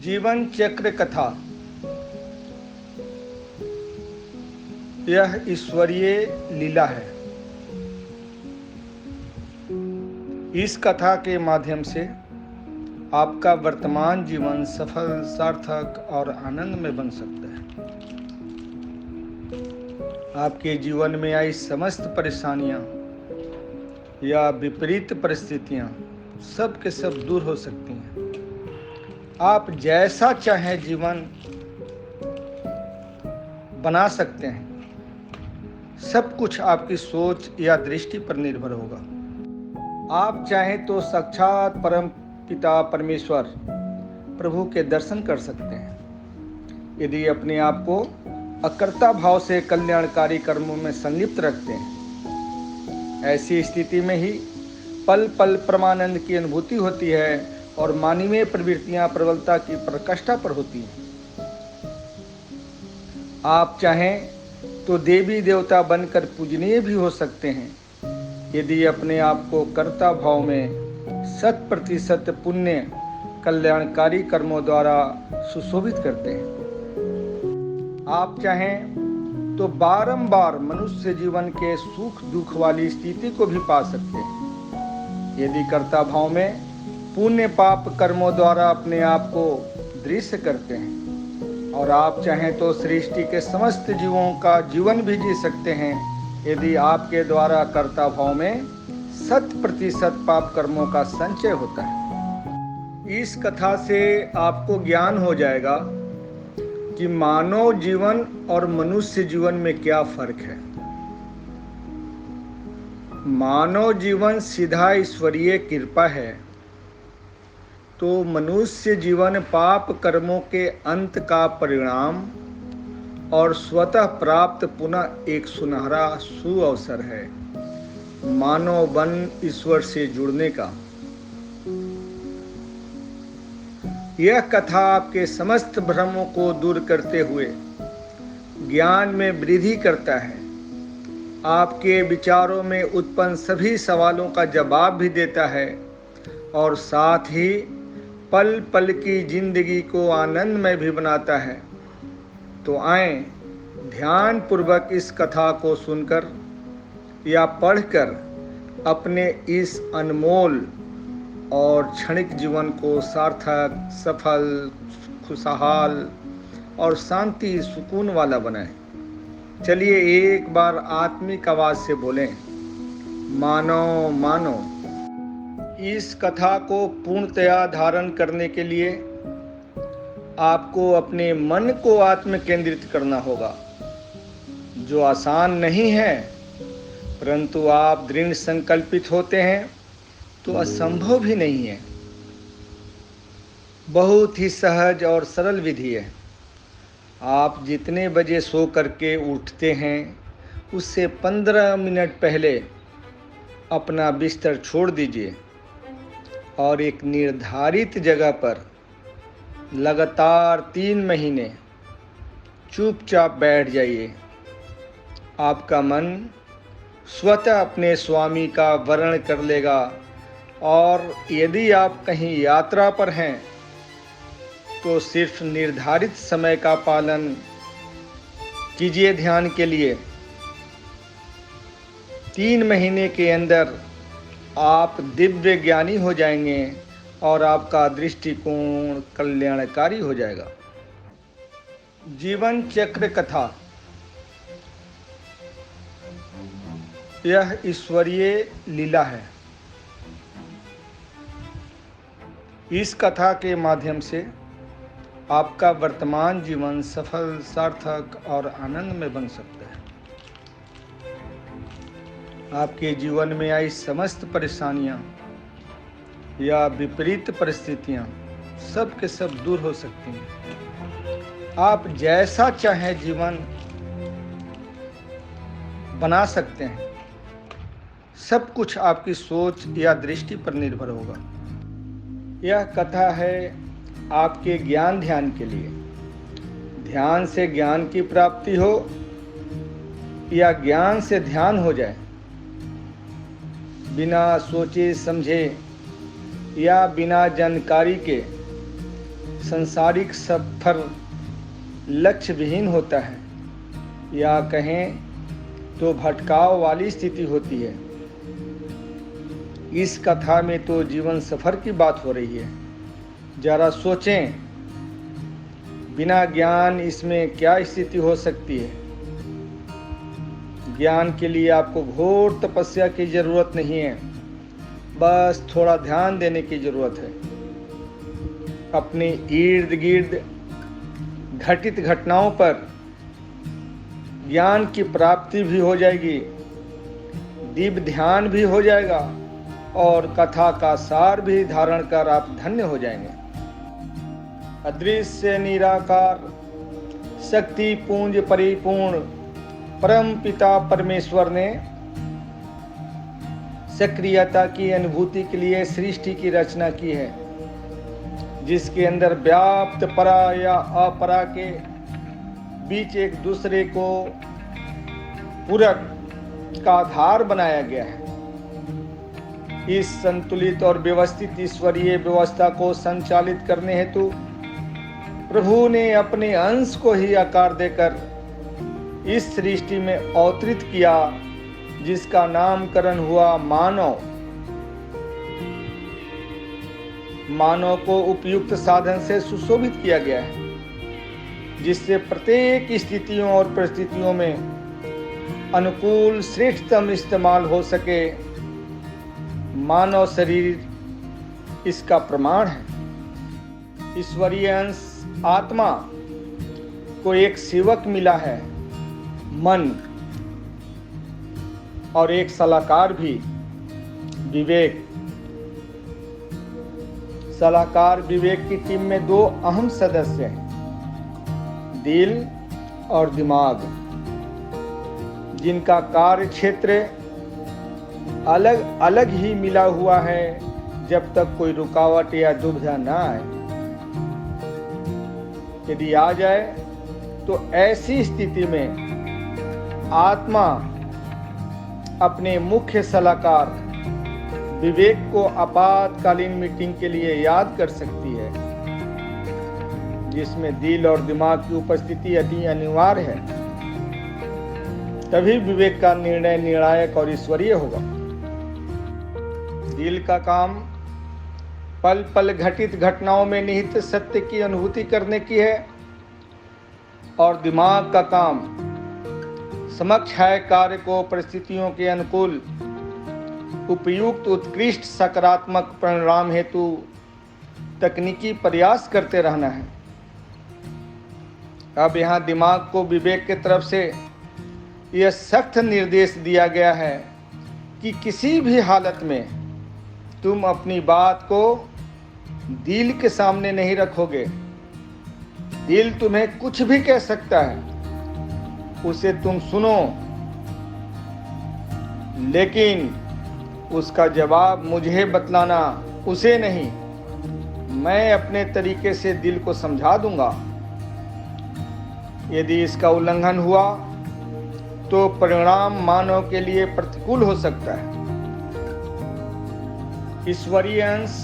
जीवन चक्र कथा। यह ईश्वरीय लीला है। इस कथा के माध्यम से आपका वर्तमान जीवन सफल, सार्थक और आनंदमय बन सकता है। आपके जीवन में आई समस्त परेशानियां या विपरीत परिस्थितियां सब के सब दूर हो सकती हैं। आप जैसा चाहें जीवन बना सकते हैं। सब कुछ आपकी सोच या दृष्टि पर निर्भर होगा। आप चाहें तो साक्षात परम पिता परमेश्वर प्रभु के दर्शन कर सकते हैं। यदि अपने आप को अकर्ता भाव से कल्याणकारी कर्मों में संलिप्त रखते हैं, ऐसी स्थिति में ही पल पल परमानंद की अनुभूति होती है और मानवीय प्रवृत्तियां प्रबलता की प्रकाष्ठा पर होती हैं। आप चाहें तो देवी देवता बनकर पूजनीय भी हो सकते हैं, यदि अपने आप को कर्ता भाव में 100% पुण्य कल्याणकारी कर्मों द्वारा सुशोभित करते हैं। आप चाहें तो बारंबार मनुष्य जीवन के सुख दुख वाली स्थिति को भी पा सकते हैं, यदि कर्ता भाव में पुण्य पाप कर्मों द्वारा अपने आप को दृश्य करते हैं। और आप चाहें तो सृष्टि के समस्त जीवों का जीवन भी जी सकते हैं, यदि आपके द्वारा कर्ता भाव में 100% पाप कर्मों का संचय होता है। इस कथा से आपको ज्ञान हो जाएगा कि मानव जीवन और मनुष्य जीवन में क्या फर्क है। मानव जीवन सीधा ईश्वरीय कृपा है, तो मनुष्य जीवन पाप कर्मों के अंत का परिणाम और स्वतः प्राप्त पुनः एक सुनहरा सुअवसर है मानव बन ईश्वर से जुड़ने का। यह कथा आपके समस्त भ्रमों को दूर करते हुए ज्ञान में वृद्धि करता है, आपके विचारों में उत्पन्न सभी सवालों का जवाब भी देता है और साथ ही पल पल की जिंदगी को आनंदमय भी बनाता है। तो आएं, ध्यान पूर्वक इस कथा को सुनकर या पढ़कर अपने इस अनमोल और क्षणिक जीवन को सार्थक, सफल, खुशहाल और शांति सुकून वाला बनाएं। चलिए एक बार आत्मिक आवाज से बोलें, मानो मानो। इस कथा को पूर्णतया धारण करने के लिए आपको अपने मन को आत्म केंद्रित करना होगा, जो आसान नहीं है, परंतु आप दृढ़ संकल्पित होते हैं तो असंभव भी नहीं है। बहुत ही सहज और सरल विधि है। आप जितने बजे सो करके उठते हैं, उससे 15 मिनट पहले अपना बिस्तर छोड़ दीजिए और एक निर्धारित जगह पर लगातार 3 महीने चुपचाप बैठ जाइए। आपका मन स्वतः अपने स्वामी का वर्ण कर लेगा और यदि आप कहीं यात्रा पर हैं तो सिर्फ निर्धारित समय का पालन कीजिए ध्यान के लिए। 3 महीने के अंदर आप दिव्य ज्ञानी हो जाएंगे और आपका दृष्टिकोण कल्याणकारी हो जाएगा। जीवन चक्र कथा। यह ईश्वरीय लीला है। इस कथा के माध्यम से आपका वर्तमान जीवन सफल, सार्थक और आनंदमय बन सकता है। आपके जीवन में आई समस्त परेशानियां या विपरीत परिस्थितियां सब के सब दूर हो सकती हैं। आप जैसा चाहें जीवन बना सकते हैं। सब कुछ आपकी सोच या दृष्टि पर निर्भर होगा। यह कथा है आपके ज्ञान ध्यान के लिए। ध्यान से ज्ञान की प्राप्ति हो या ज्ञान से ध्यान हो जाए, बिना सोचे समझे या बिना जानकारी के संसारिक सफर लक्ष्य विहीन होता है, या कहें तो भटकाव वाली स्थिति होती है। इस कथा में तो जीवन सफर की बात हो रही है। जरा सोचें, बिना ज्ञान इसमें क्या स्थिति हो सकती है। ज्ञान के लिए आपको घोर तपस्या की जरूरत नहीं है, बस थोड़ा ध्यान देने की जरूरत है। अपने इर्द गिर्द घटित घटनाओं पर ज्ञान की प्राप्ति भी हो जाएगी, दिव्य ध्यान भी हो जाएगा और कथा का सार भी धारण कर आप धन्य हो जाएंगे। अदृश्य निराकार शक्ति पुंज परिपूर्ण परम पिता परमेश्वर ने सक्रियता की अनुभूति के लिए सृष्टि की रचना की है, जिसके अंदर व्याप्त परा या अपरा के बीच एक दूसरे को पूरक का आधार बनाया गया है। इस संतुलित और व्यवस्थित ईश्वरीय व्यवस्था को संचालित करने हेतु प्रभु ने अपने अंश को ही आकार देकर इस सृष्टि में अवतरित किया, जिसका नामकरण हुआ मानव। मानव को उपयुक्त साधन से सुशोभित किया गया है, जिससे प्रत्येक स्थितियों और परिस्थितियों में अनुकूल श्रेष्ठतम इस्तेमाल हो सके। मानव शरीर इसका प्रमाण है। ईश्वरीय अंश आत्मा को एक सेवक मिला है, मन, और एक सलाहकार भी, विवेक। सलाहकार विवेक की टीम में दो अहम सदस्य हैं, दिल और दिमाग, जिनका कार्य क्षेत्र अलग अलग ही मिला हुआ है जब तक कोई रुकावट या दुविधा ना आए। यदि आ जाए तो ऐसी स्थिति में आत्मा अपने मुख्य सलाहकार विवेक को आपातकालीन मीटिंग के लिए याद कर सकती है, जिसमें दिल और दिमाग की उपस्थिति अति अनिवार्य है। तभी विवेक का निर्णय निर्णायक और ईश्वरीय होगा। दिल का काम पल पल घटित घटनाओं में निहित सत्य की अनुभूति करने की है, और दिमाग का काम समक्ष है कार्य को परिस्थितियों के अनुकूल उपयुक्त उत्कृष्ट सकारात्मक परिणाम हेतु तकनीकी प्रयास करते रहना है। अब यहाँ दिमाग को विवेक की तरफ से यह सख्त निर्देश दिया गया है कि किसी भी हालत में तुम अपनी बात को दिल के सामने नहीं रखोगे। दिल तुम्हें कुछ भी कह सकता है, उसे तुम सुनो, लेकिन उसका जवाब मुझे बतलाना, उसे नहीं। मैं अपने तरीके से दिल को समझा दूंगा। यदि इसका उल्लंघन हुआ तो परिणाम मानव के लिए प्रतिकूल हो सकता है। ईश्वरीय अंश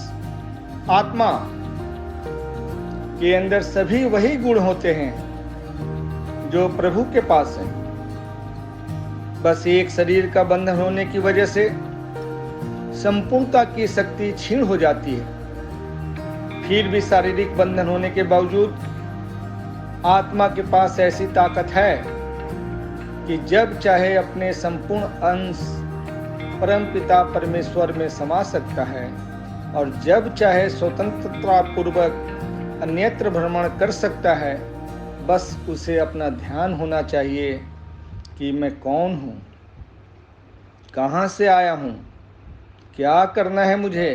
आत्मा के अंदर सभी वही गुण होते हैं जो प्रभु के पास हैं। बस एक शरीर का बंधन होने की वजह से संपूर्णता की शक्ति क्षीण हो जाती है। फिर भी शारीरिक बंधन होने के बावजूद आत्मा के पास ऐसी ताकत है कि जब चाहे अपने संपूर्ण अंश परम पिता परमेश्वर में समा सकता है, और जब चाहे स्वतंत्रता पूर्वक अन्यत्र भ्रमण कर सकता है। बस उसे अपना ध्यान होना चाहिए कि मैं कौन हूँ, कहाँ से आया हूँ, क्या करना है मुझे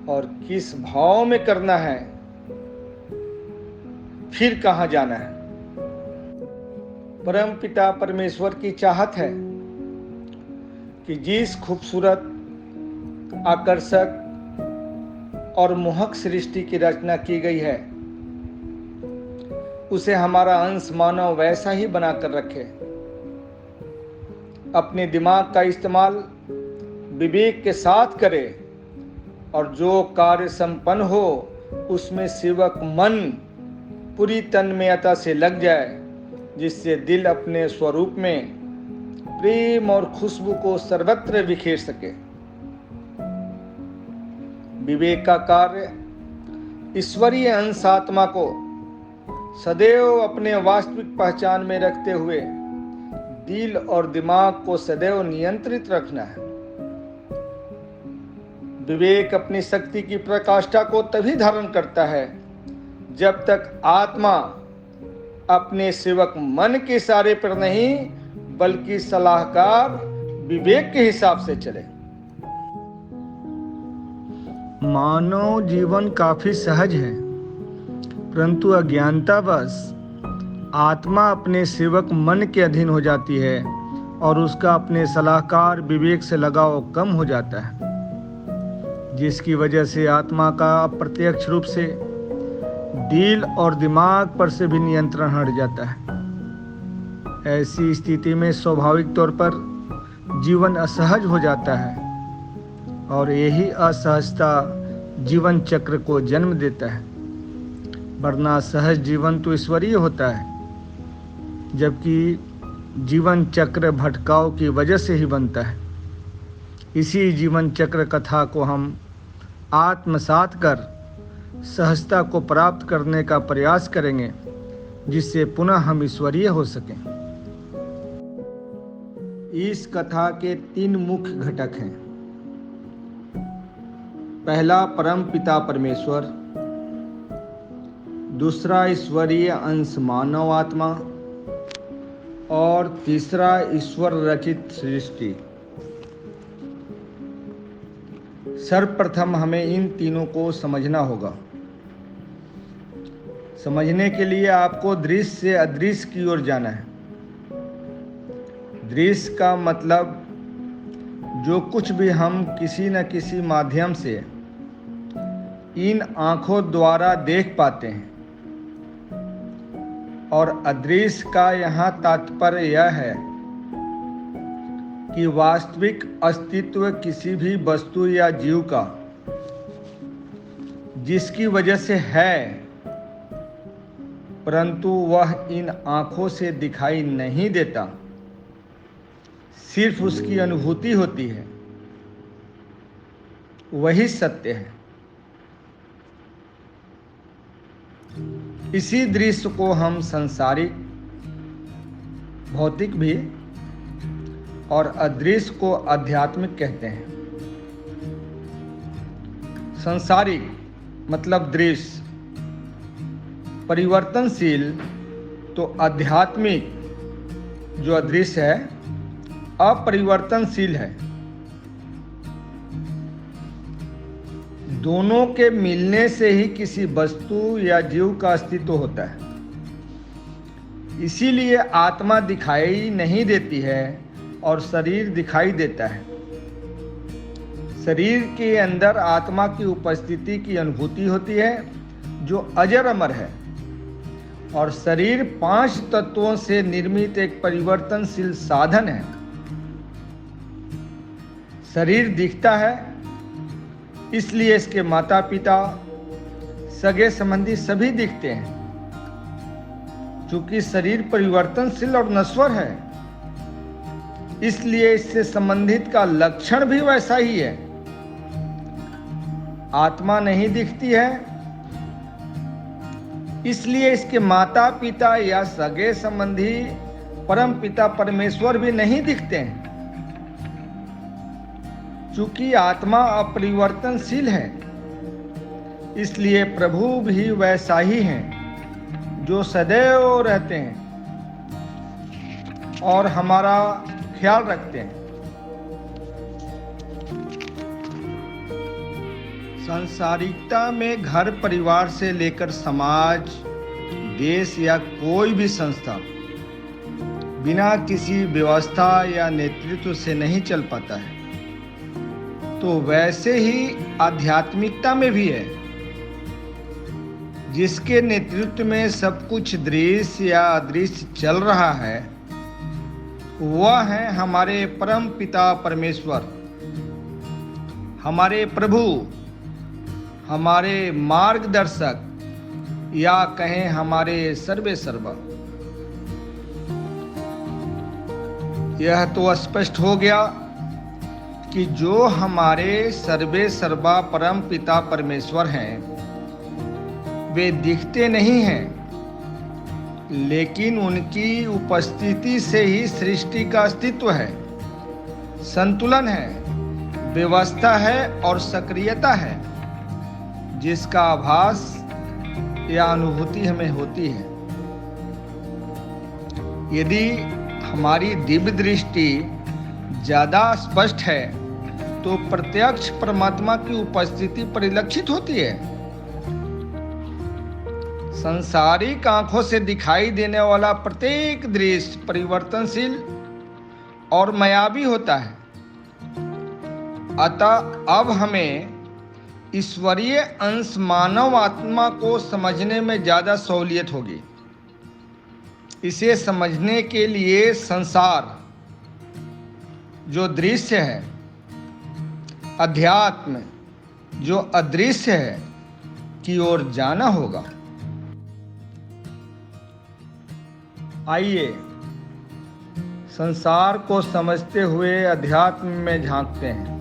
और किस भाव में करना है, फिर कहाँ जाना है। परम पिता परमेश्वर की चाहत है कि जिस खूबसूरत, आकर्षक और मोहक सृष्टि की रचना की गई है, उसे हमारा अंश मानव वैसा ही बनाकर रखे। अपने दिमाग का इस्तेमाल विवेक के साथ करे, और जो कार्य संपन्न हो उसमें सेवक मन पूरी तन्मयता से लग जाए, जिससे दिल अपने स्वरूप में प्रेम और खुशबू को सर्वत्र बिखेर सके। विवेक का कार्य ईश्वरीय अंश आत्मा को सदैव अपने वास्तविक पहचान में रखते हुए दिल और दिमाग को सदैव नियंत्रित रखना है। विवेक अपनी शक्ति की प्रकाष्ठा को तभी धारण करता है जब तक आत्मा अपने सेवक मन के इशारे पर नहीं, बल्कि सलाहकार विवेक के हिसाब से चले। मानव जीवन काफी सहज है, परंतु अज्ञानतावश आत्मा अपने सेवक मन के अधीन हो जाती है और उसका अपने सलाहकार विवेक से लगाव कम हो जाता है, जिसकी वजह से आत्मा का अप्रत्यक्ष रूप से दिल और दिमाग पर से भी नियंत्रण हट जाता है। ऐसी स्थिति में स्वाभाविक तौर पर जीवन असहज हो जाता है और यही असहजता जीवन चक्र को जन्म देता है। वरना सहज जीवन तो ईश्वरीय होता है, जबकि जीवन चक्र भटकाव की वजह से ही बनता है। इसी जीवन चक्र कथा को हम आत्मसात कर सहजता को प्राप्त करने का प्रयास करेंगे, जिससे पुनः हम ईश्वरीय हो सकें। इस कथा के 3 मुख्य घटक हैं। पहला परम पिता परमेश्वर, दूसरा ईश्वरीय अंश मानव आत्मा और तीसरा ईश्वर रचित सृष्टि। सर्वप्रथम हमें इन तीनों को समझना होगा। समझने के लिए आपको दृश्य से अदृश्य की ओर जाना है। दृश्य का मतलब जो कुछ भी हम किसी न किसी माध्यम से इन आँखों द्वारा देख पाते हैं, और अदृश्य का यहाँ तात्पर्य यह है कि वास्तविक अस्तित्व किसी भी वस्तु या जीव का जिसकी वजह से है, परंतु वह इन आँखों से दिखाई नहीं देता, सिर्फ उसकी अनुभूति होती है, वही सत्य है। इसी दृश्य को हम संसारिक, भौतिक भी और अदृश्य को आध्यात्मिक कहते हैं। संसारिक मतलब दृश्य परिवर्तनशील, तो आध्यात्मिक जो अदृश्य है अपरिवर्तनशील है। दोनों के मिलने से ही किसी वस्तु या जीव का अस्तित्व होता है। इसीलिए आत्मा दिखाई नहीं देती है और शरीर दिखाई देता है। शरीर के अंदर आत्मा की उपस्थिति की अनुभूति होती है जो अजर अमर है, और शरीर 5 तत्वों से निर्मित एक परिवर्तनशील साधन है। शरीर दिखता है, इसलिए इसके माता पिता, सगे संबंधी सभी दिखते हैं। चूंकि शरीर परिवर्तनशील और नश्वर है, इसलिए इससे संबंधित का लक्षण भी वैसा ही है। आत्मा नहीं दिखती है, इसलिए इसके माता पिता या सगे संबंधी परम पिता परमेश्वर भी नहीं दिखते हैं। चूंकि आत्मा अपरिवर्तनशील है, इसलिए प्रभु भी वैसा ही हैं जो सदैव रहते हैं और हमारा ख्याल रखते हैं। सांसारिकता में घर परिवार से लेकर समाज, देश या कोई भी संस्था बिना किसी व्यवस्था या नेतृत्व से नहीं चल पाता है। तो वैसे ही आध्यात्मिकता में भी है, जिसके नेतृत्व में सब कुछ दृश्य या अदृश्य चल रहा है, वह है हमारे परम पिता परमेश्वर, हमारे प्रभु, हमारे मार्गदर्शक या कहें हमारे सर्वे सर्वा। यह तो स्पष्ट हो गया कि जो हमारे सर्वे सर्वा परम पिता परमेश्वर हैं, वे दिखते नहीं हैं, लेकिन उनकी उपस्थिति से ही सृष्टि का अस्तित्व है, संतुलन है, व्यवस्था है और सक्रियता है, जिसका आभास या अनुभूति हमें होती है। यदि हमारी दिव्य दृष्टि ज्यादा स्पष्ट है तो प्रत्यक्ष परमात्मा की उपस्थिति परिलक्षित होती है। सांसारिक आंखों से दिखाई देने वाला प्रत्येक दृश्य परिवर्तनशील और मायावी होता है। अतः अब हमें ईश्वरीय अंश मानव आत्मा को समझने में ज्यादा सहूलियत होगी। इसे समझने के लिए संसार जो दृश्य है, अध्यात्म जो अदृश्य है की ओर जाना होगा। आइए संसार को समझते हुए अध्यात्म में झांकते हैं।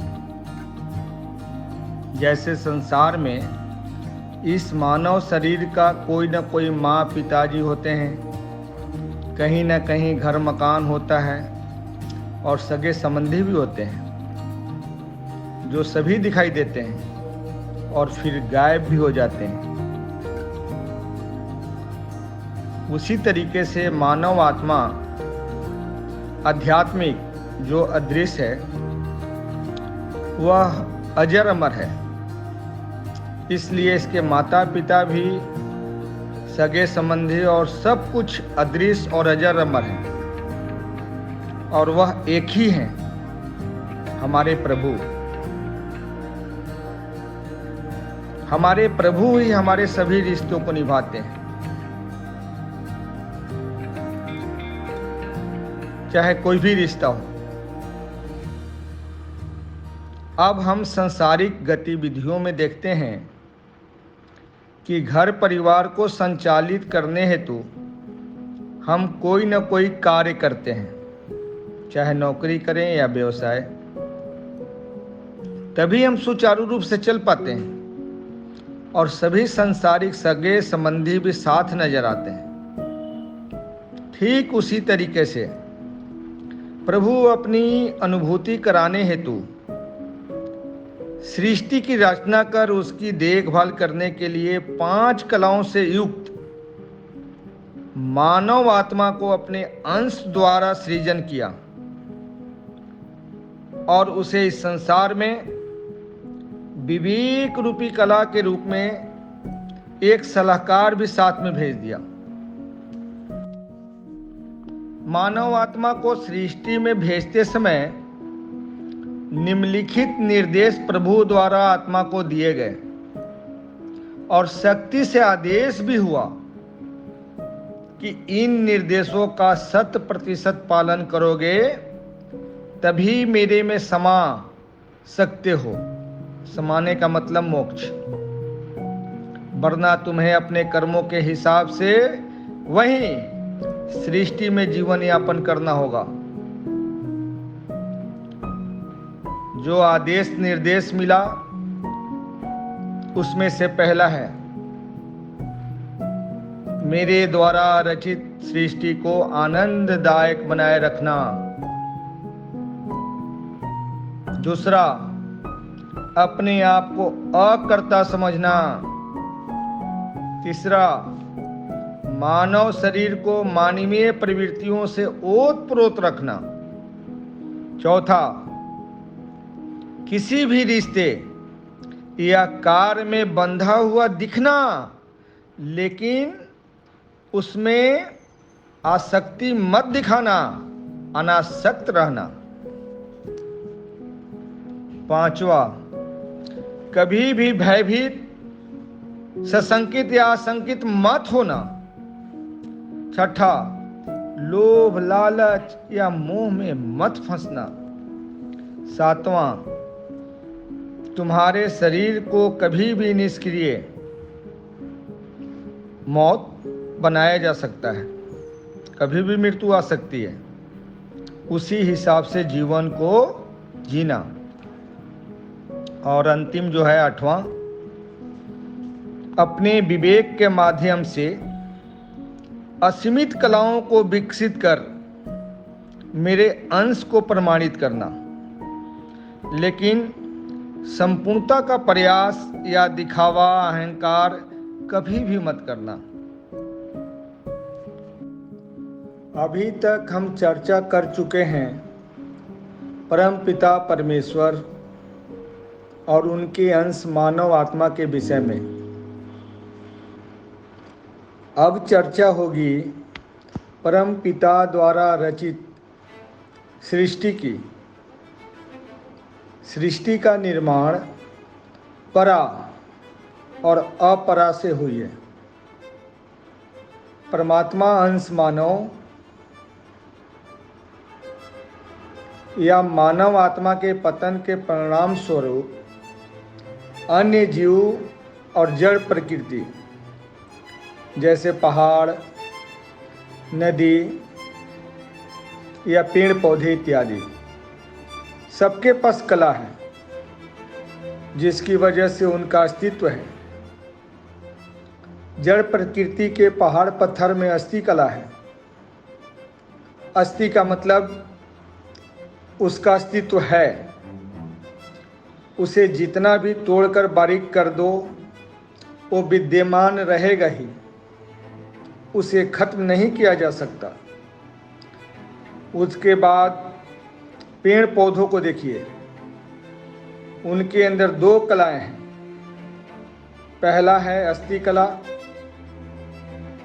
जैसे संसार में इस मानव शरीर का कोई न कोई माँ पिताजी होते हैं, कहीं न कहीं घर मकान होता है और सगे संबंधी भी होते हैं जो सभी दिखाई देते हैं और फिर गायब भी हो जाते हैं। उसी तरीके से मानव आत्मा आध्यात्मिक जो अदृश्य है वह अजर अमर है। इसलिए इसके माता पिता भी, सगे संबंधी और सब कुछ अदृश्य और अजर अमर है, और वह एक ही हैं, हमारे प्रभु। हमारे प्रभु ही हमारे सभी रिश्तों को निभाते हैं, चाहे कोई भी रिश्ता हो। अब हम सांसारिक गतिविधियों में देखते हैं कि घर परिवार को संचालित करने हेतु हम कोई न कोई कार्य करते हैं, चाहे नौकरी करें या व्यवसाय। तभी हम सुचारू रूप से चल पाते हैं और सभी सांसारिक सगे संबंधी भी साथ नजर आते हैं। ठीक उसी तरीके से प्रभु अपनी अनुभूति कराने हेतु सृष्टि की रचना कर उसकी देखभाल करने के लिए 5 कलाओं से युक्त मानव आत्मा को अपने अंश द्वारा सृजन किया और उसे इस संसार में विवेक रूपी कला के रूप में एक सलाहकार भी साथ में भेज दिया। मानव आत्मा को सृष्टि में भेजते समय निम्नलिखित निर्देश प्रभु द्वारा आत्मा को दिए गए और शक्ति से आदेश भी हुआ कि इन निर्देशों का 100% पालन करोगे तभी मेरे में समा सकते हो। समाने का मतलब मोक्ष, वरना तुम्हें अपने कर्मों के हिसाब से वहीं सृष्टि में जीवन यापन करना होगा। जो आदेश निर्देश मिला उसमें से पहला है, मेरे द्वारा रचित सृष्टि को आनंददायक बनाए रखना। दूसरा, अपने आप को अकर्ता समझना। तीसरा, मानव शरीर को मानवीय प्रवृत्तियों से ओतप्रोत रखना। चौथा, किसी भी रिश्ते या कार्य में बंधा हुआ दिखना, लेकिन उसमें आसक्ति मत दिखाना, अनासक्त रहना। पांचवा, कभी भी भयभीत, सशंकित या आशंकित मत होना। छठा, लोभ लालच या मोह में मत फंसना। सातवां, तुम्हारे शरीर को कभी भी निष्क्रिय मौत बनाया जा सकता है, कभी भी मृत्यु आ सकती है। उसी हिसाब से जीवन को जीना। और अंतिम जो है 8वां, अपने विवेक के माध्यम से असीमित कलाओं को विकसित कर मेरे अंश को प्रमाणित करना, लेकिन संपूर्णता का प्रयास या दिखावा, अहंकार कभी भी मत करना। अभी तक हम चर्चा कर चुके हैं परमपिता परमेश्वर और उनके अंश मानव आत्मा के विषय में। अब चर्चा होगी परमपिता द्वारा रचित सृष्टि की। सृष्टि का निर्माण परा और अपरा से हुई है। परमात्मा अंश मानव या मानव आत्मा के पतन के परिणाम स्वरूप अन्य जीव और जड़ प्रकृति जैसे पहाड़, नदी या पेड़ पौधे इत्यादि सबके पास कला है, जिसकी वजह से उनका अस्तित्व है। जड़ प्रकृति के पहाड़ पत्थर में अस्थि कला है। अस्थि का मतलब उसका अस्तित्व है। उसे जितना भी तोड़कर बारीक कर दो वो विद्यमान रहेगा ही, उसे खत्म नहीं किया जा सकता। उसके बाद पेड़ पौधों को देखिए, उनके अंदर 2 कलाएं हैं। पहला है अस्थि कला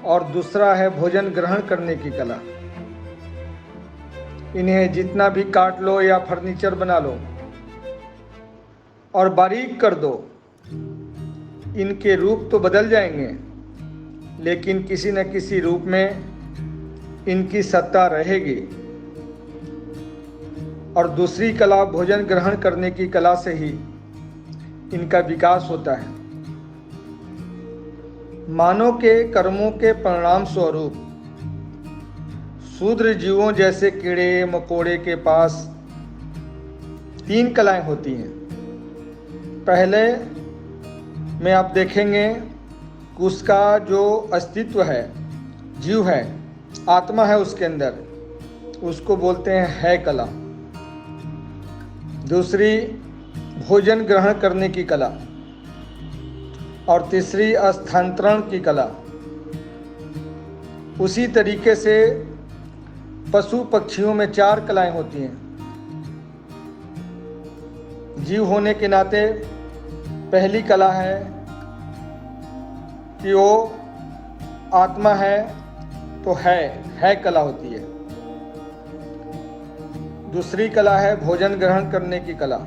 और दूसरा है भोजन ग्रहण करने की कला। इन्हें जितना भी काट लो या फर्नीचर बना लो और बारीक कर दो, इनके रूप तो बदल जाएंगे, लेकिन किसी न किसी रूप में इनकी सत्ता रहेगी। और दूसरी कला भोजन ग्रहण करने की कला से ही इनका विकास होता है। मानव के कर्मों के परिणाम स्वरूप शूद्र जीवों जैसे कीड़े मकोड़े के पास 3 कलाएं होती हैं। पहले में आप देखेंगे कि उसका जो अस्तित्व है, जीव है, आत्मा है उसके अंदर, उसको बोलते हैं है कला। दूसरी भोजन ग्रहण करने की कला और तीसरी स्थानांतरण की कला। उसी तरीके से पशु पक्षियों में 4 कलाएं होती हैं। जीव होने के नाते पहली कला है कि वो आत्मा है तो है कला होती है। दूसरी कला है भोजन ग्रहण करने की कला।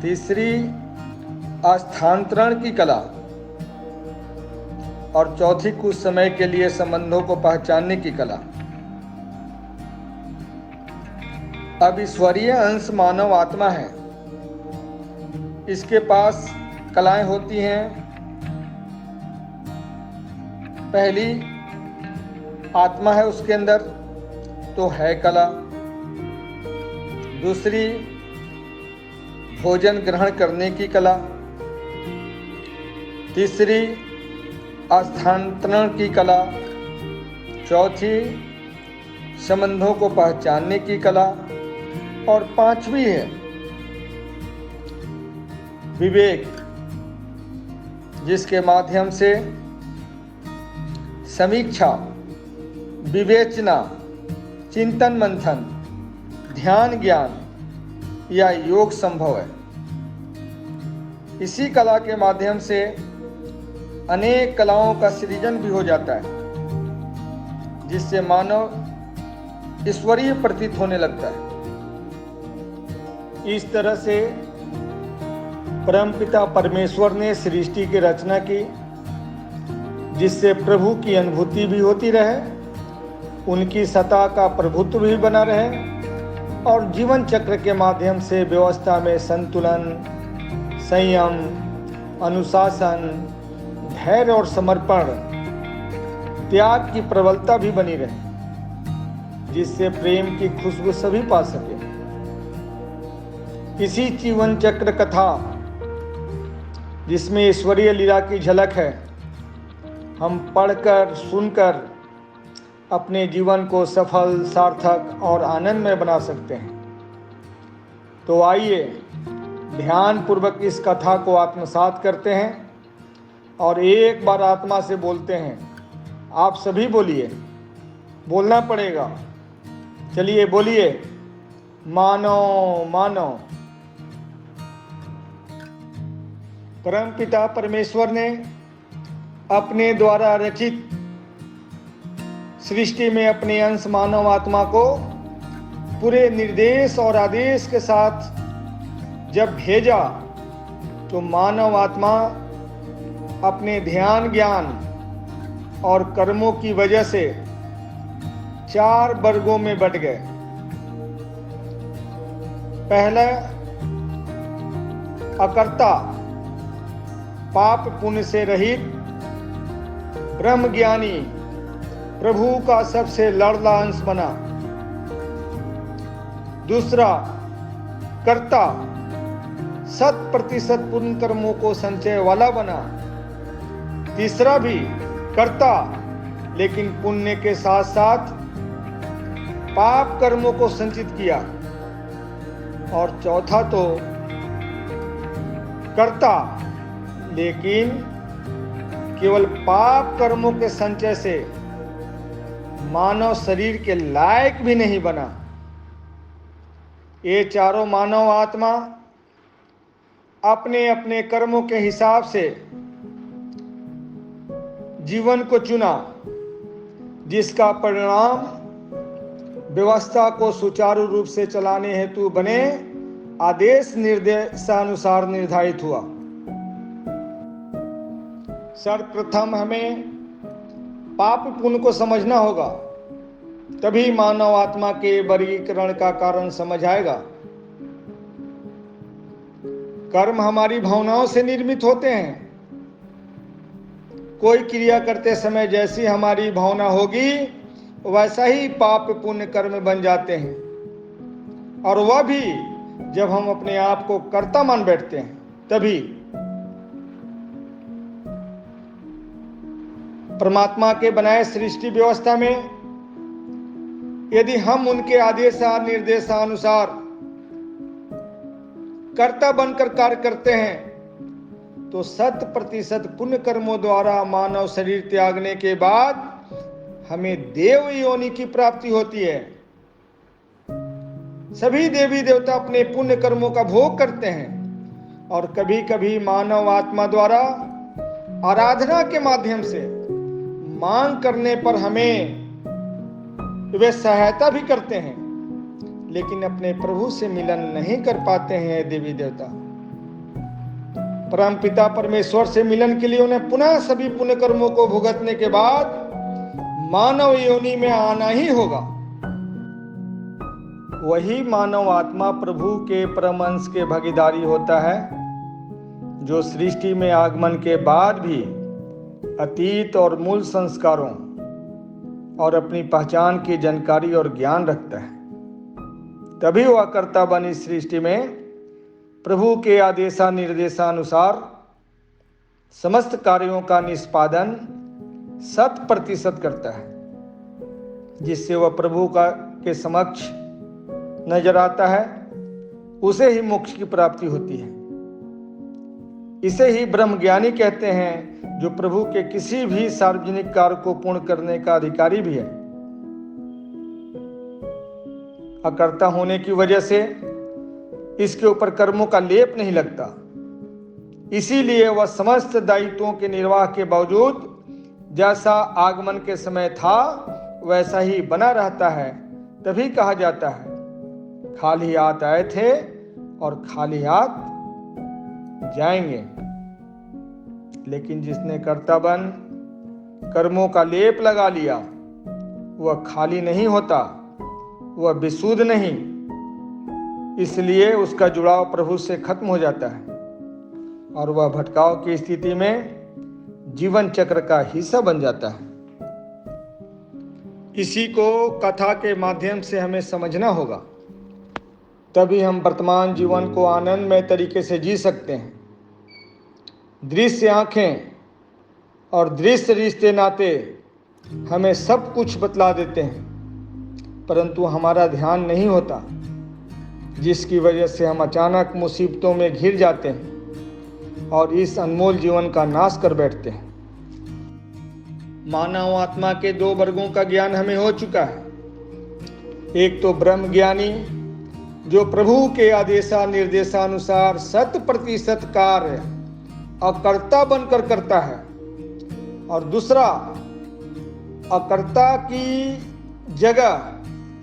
तीसरी स्थानांतरण की कला और चौथी कुछ समय के लिए संबंधों को पहचानने की कला। अब ईश्वरीय अंश मानव आत्मा है, इसके पास कलाएं होती हैं। पहली आत्मा है उसके अंदर तो है कला। दूसरी भोजन ग्रहण करने की कला। तीसरी स्थानांतरण की कला। चौथी संबंधों को पहचानने की कला। और 5वीं है विवेक, जिसके माध्यम से समीक्षा, विवेचना, चिंतन मंथन, ध्यान ज्ञान या योग संभव है। इसी कला के माध्यम से अनेक कलाओं का सृजन भी हो जाता है, जिससे मानव ईश्वरीय प्रतीत होने लगता है। इस तरह से परमपिता परमेश्वर ने सृष्टि की रचना की, जिससे प्रभु की अनुभूति भी होती रहे, उनकी सत्ता का प्रभुत्व भी बना रहे और जीवन चक्र के माध्यम से व्यवस्था में संतुलन, संयम, अनुशासन, धैर्य और समर्पण, त्याग की प्रबलता भी बनी रहे, जिससे प्रेम की खुशबू सभी पा सके। इसी जीवन चक्र कथा जिसमें ईश्वरीय लीला की झलक है, हम पढ़कर सुनकर अपने जीवन को सफल, सार्थक और आनंदमय बना सकते हैं। तो आइए ध्यान पूर्वक इस कथा को आत्मसात करते हैं और एक बार आत्मा से बोलते हैं। आप सभी बोलिए, बोलना पड़ेगा। चलिए बोलिए, मानो मानो। परमपिता परमेश्वर ने अपने द्वारा रचित सृष्टि में अपने अंश मानव आत्मा को पूरे निर्देश और आदेश के साथ जब भेजा, तो मानव आत्मा अपने ध्यान, ज्ञान और कर्मों की वजह से 4 वर्गों में बंट गए। पहला, अकर्ता, पाप पुण्य से रहित ब्रह्मज्ञानी, प्रभु का सबसे लाडला अंश बना। दूसरा, कर्ता, 100% पुण्य कर्मों को संचय वाला बना। तीसरा भी कर्ता, लेकिन पुण्य के साथ साथ पाप कर्मों को संचित किया। और चौथा तो कर्ता, लेकिन केवल पाप कर्मों के संचय से मानव शरीर के लायक भी नहीं बना। ये चारों मानव आत्मा अपने अपने कर्मों के हिसाब से जीवन को चुना, जिसका परिणाम व्यवस्था को सुचारू रूप से चलाने हेतु बने आदेश निर्देशानुसार निर्धारित हुआ। सर्वप्रथम हमें पाप पुण्य को समझना होगा, तभी मानव आत्मा के वर्गीकरण का कारण समझ आएगा। कर्म हमारी भावनाओं से निर्मित होते हैं। कोई क्रिया करते समय जैसी हमारी भावना होगी, वैसा ही पाप पुण्य कर्म बन जाते हैं, और वह भी जब हम अपने आप को कर्ता मान बैठते हैं तभी। परमात्मा के बनाए सृष्टि व्यवस्था में यदि हम उनके आदेश निर्देशानुसार कर्ता बनकर कार्य करते हैं, तो 100% पुण्य कर्मों द्वारा मानव शरीर त्यागने के बाद हमें देव योनि की प्राप्ति होती है। सभी देवी देवता अपने पुण्य कर्मों का भोग करते हैं, और कभी कभी मानव आत्मा द्वारा आराधना के माध्यम से मांग करने पर हमें वे सहायता भी करते हैं, लेकिन अपने प्रभु से मिलन नहीं कर पाते हैं देवी देवता। परमपिता परमेश्वर से मिलन के लिए उन्हें पुनः सभी पुण्य कर्मों को भुगतने के बाद मानव योनि में आना ही होगा। वही मानव आत्मा प्रभु के परम अंश के भागीदारी होता है, जो सृष्टि में आगमन के बाद भी अतीत और मूल संस्कारों और अपनी पहचान की जानकारी और ज्ञान रखता है। तभी वह कर्ता बनी सृष्टि में प्रभु के आदेशा निर्देशानुसार समस्त कार्यों का निष्पादन 100% करता है, जिससे वह प्रभु के समक्ष नजर आता है। उसे ही मोक्ष की प्राप्ति होती है। इसे ही ब्रह्मज्ञानी कहते हैं, जो प्रभु के किसी भी सार्वजनिक कार्य को पूर्ण करने का अधिकारी भी है। अकर्ता होने की वजह से इसके ऊपर कर्मों का लेप नहीं लगता, इसीलिए वह समस्त दायित्वों के निर्वाह के बावजूद जैसा आगमन के समय था वैसा ही बना रहता है। तभी कहा जाता है, खाली हाथ आए थे और खाली हाथ जाएंगे। लेकिन जिसने कर्ता बन कर्मों का लेप लगा लिया, वह खाली नहीं होता, वह विशुद्ध नहीं इसलिए उसका जुड़ाव प्रभु से खत्म हो जाता है और वह भटकाव की स्थिति में जीवन चक्र का हिस्सा बन जाता है। इसी को कथा के माध्यम से हमें समझना होगा, तभी हम वर्तमान जीवन को आनंदमय तरीके से जी सकते हैं। दृश्य आंखें और दृश्य रिश्ते नाते हमें सब कुछ बतला देते हैं, परंतु हमारा ध्यान नहीं होता, जिसकी वजह से हम अचानक मुसीबतों में घिर जाते हैं और इस अनमोल जीवन का नाश कर बैठते हैं। मानव आत्मा के दो वर्गों का ज्ञान हमें हो चुका है। एक तो ब्रह्म ज्ञानी, जो प्रभु के आदेशा निर्देशानुसार 100% कार्य अकर्ता बनकर करता है, और दूसरा अकर्ता की जगह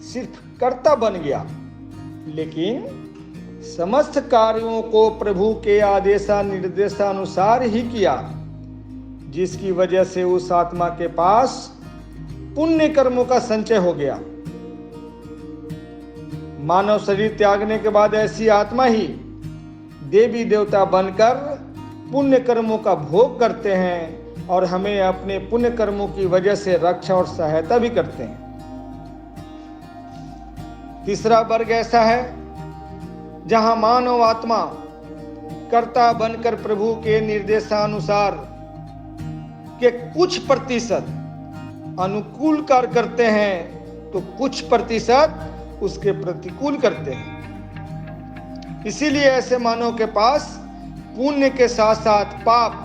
सिर्फ कर्ता बन गया, लेकिन समस्त कार्यों को प्रभु के आदेशा निर्देशानुसार ही किया, जिसकी वजह से उस आत्मा के पास पुण्य कर्मों का संचय हो गया। मानव शरीर त्यागने के बाद ऐसी आत्मा ही देवी देवता बनकर पुण्य कर्मों का भोग करते हैं और हमें अपने पुण्य कर्मों की वजह से रक्षा और सहायता भी करते हैं। तीसरा वर्ग ऐसा है जहां मानव आत्मा कर्ता बनकर प्रभु के निर्देशानुसार के कुछ प्रतिशत अनुकूल कार्य करते हैं तो कुछ प्रतिशत उसके प्रतिकूल करते हैं। इसीलिए ऐसे मानव के पास पुण्य के साथ साथ पाप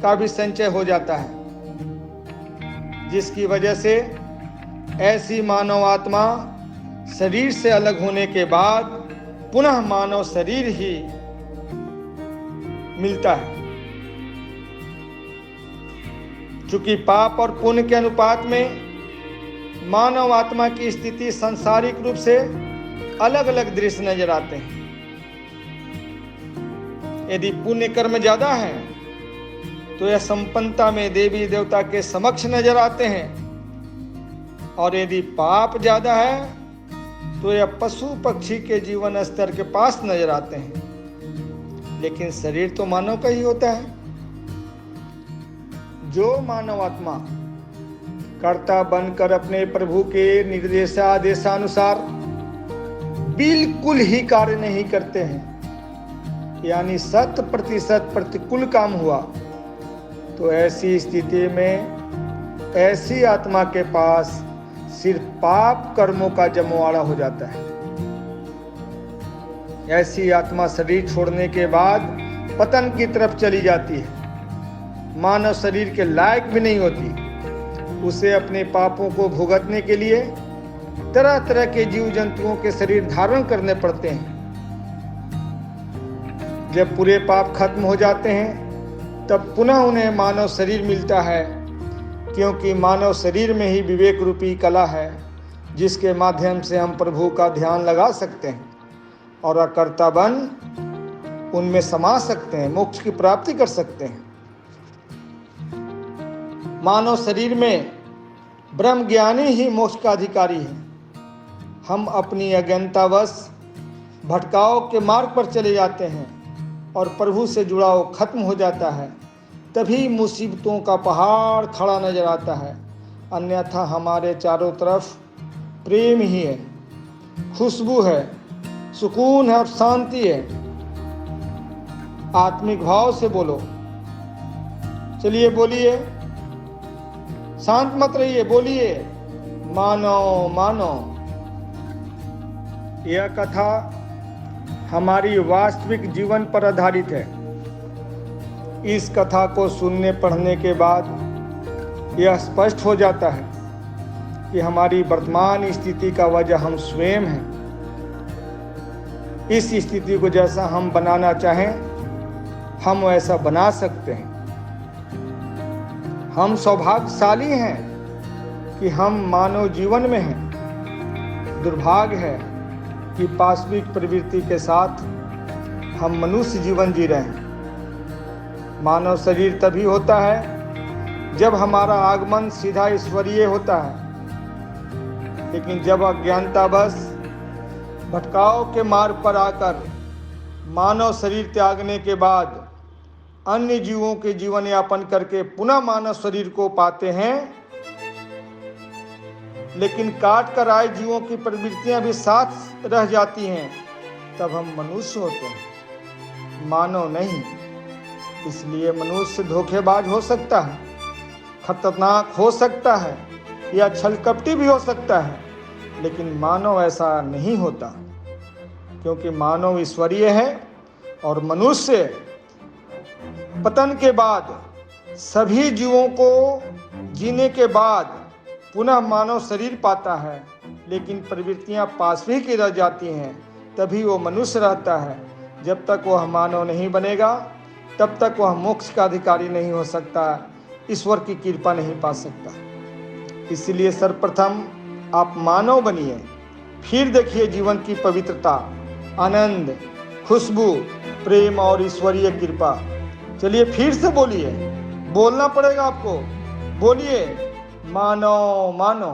का भी संचय हो जाता है, जिसकी वजह से ऐसी मानव आत्मा शरीर से अलग होने के बाद पुनः मानव शरीर ही मिलता है। चूंकि पाप और पुण्य के अनुपात में मानव आत्मा की स्थिति सांसारिक रूप से अलग अलग दृश्य नजर आते हैं। यदि पुण्य कर्म ज्यादा है तो यह संपन्नता में देवी देवता के समक्ष नजर आते हैं, और यदि पाप ज्यादा है तो यह पशु पक्षी के जीवन स्तर के पास नजर आते हैं। लेकिन शरीर तो मानव का ही होता है। जो मानव आत्मा कर्ता बनकर अपने प्रभु के निर्देशानुसार बिल्कुल ही कार्य नहीं करते हैं, यानी 100% प्रतिकूल काम हुआ, तो ऐसी स्थिति में ऐसी आत्मा के पास सिर्फ पाप कर्मों का जमवाड़ा हो जाता है। ऐसी आत्मा शरीर छोड़ने के बाद पतन की तरफ चली जाती है, मानव शरीर के लायक भी नहीं होती। उसे अपने पापों को भुगतने के लिए तरह तरह के जीव जंतुओं के शरीर धारण करने पड़ते हैं। जब पूरे पाप खत्म हो जाते हैं तब पुनः उन्हें मानव शरीर मिलता है, क्योंकि मानव शरीर में ही विवेक रूपी कला है, जिसके माध्यम से हम प्रभु का ध्यान लगा सकते हैं और अकर्ता बन उनमें समा सकते हैं, मोक्ष की प्राप्ति कर सकते हैं। मानव शरीर में ब्रह्म ज्ञानी ही मोक्ष का अधिकारी है। हम अपनी अज्ञानतावश भटकाव के मार्ग पर चले जाते हैं और प्रभु से जुड़ाव खत्म हो जाता है, तभी मुसीबतों का पहाड़ खड़ा नजर आता है। अन्यथा हमारे चारों तरफ प्रेम ही है, खुशबू है, सुकून है और शांति है। आत्मिक भाव से बोलो, चलिए बोलिए, शांत मत रहिए, बोलिए मानो मानो। यह कथा हमारी वास्तविक जीवन पर आधारित है। इस कथा को सुनने पढ़ने के बाद यह स्पष्ट हो जाता है कि हमारी वर्तमान स्थिति का वजह हम स्वयं हैं। इस स्थिति को जैसा हम बनाना चाहें हम वैसा बना सकते हैं। हम सौभाग्यशाली हैं कि हम मानव जीवन में हैं। दुर्भाग्य है कि पाशविक प्रवृत्ति के साथ हम मनुष्य जीवन जी रहे हैं। मानव शरीर तभी होता है जब हमारा आगमन सीधा ईश्वरीय होता है, लेकिन जब अज्ञानतावश भटकाव के मार्ग पर आकर मानव शरीर त्यागने के बाद अन्य जीवों के जीवन यापन करके पुनः मानव शरीर को पाते हैं, लेकिन काट कर आए जीवों की प्रवृत्तियां भी साथ रह जाती हैं, तब हम मनुष्य होते हैं, मानव नहीं। इसलिए मनुष्य धोखेबाज हो सकता है, खतरनाक हो सकता है या छलकपटी भी हो सकता है, लेकिन मानव ऐसा नहीं होता, क्योंकि मानव ईश्वरीय है और मनुष्य पतन के बाद सभी जीवों को जीने के बाद पुनः मानव शरीर पाता है, लेकिन प्रवृत्तियां पाशवी की रह जाती हैं, तभी वो मनुष्य रहता है। जब तक वह मानव नहीं बनेगा तब तक वह मोक्ष का अधिकारी नहीं हो सकता, ईश्वर की कृपा नहीं पा सकता। इसलिए सर्वप्रथम आप मानव बनिए, फिर देखिए जीवन की पवित्रता, आनंद, खुशबू, प्रेम और ईश्वरीय कृपा। चलिए फिर से बोलिए, बोलना पड़ेगा आपको, बोलिए मानो मानो।